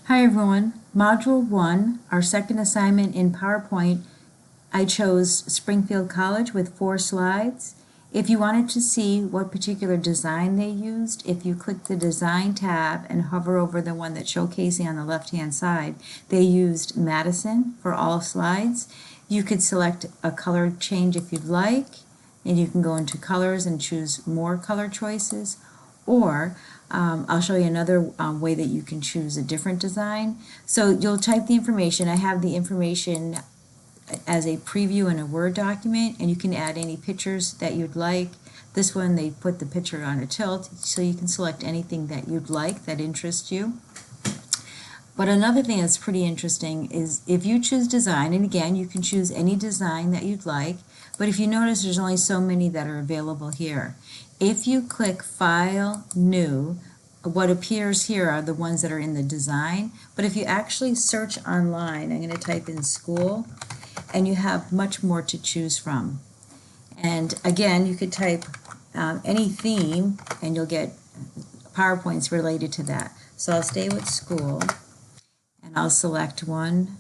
Hi everyone. Module 1, our second assignment in PowerPoint, I chose Springfield College with 4 slides. If you wanted to see what particular design they used, if you click the Design tab and hover over the one that's showcasing on the left-hand side, they used Madison for all slides. You could select a color change if you'd like, and you can go into colors and choose more color choices, or I'll show you another way that you can choose a different design. So you'll type the information. I have the information as a preview in a Word document, and you can add any pictures that you'd like. This one, they put the picture on a tilt, so you can select anything that you'd like that interests you. But another thing that's pretty interesting is if you choose design, and again, you can choose any design that you'd like, but if you notice there's only so many that are available here. If you click File, New, what appears here are the ones that are in the design, but if you actually search online, I'm going to type in school, and you have much more to choose from. And again, you could type any theme, and you'll get PowerPoints related to that. So I'll stay with school. And I'll select one,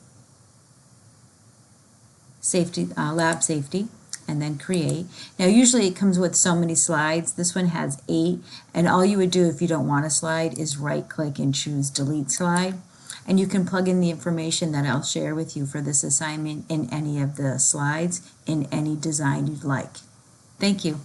safety, lab safety, and then create. Now usually it comes with so many slides. This one has 8, and all you would do if you don't want a slide is right click and choose delete slide. And you can plug in the information that I'll share with you for this assignment in any of the slides in any design you'd like. Thank you.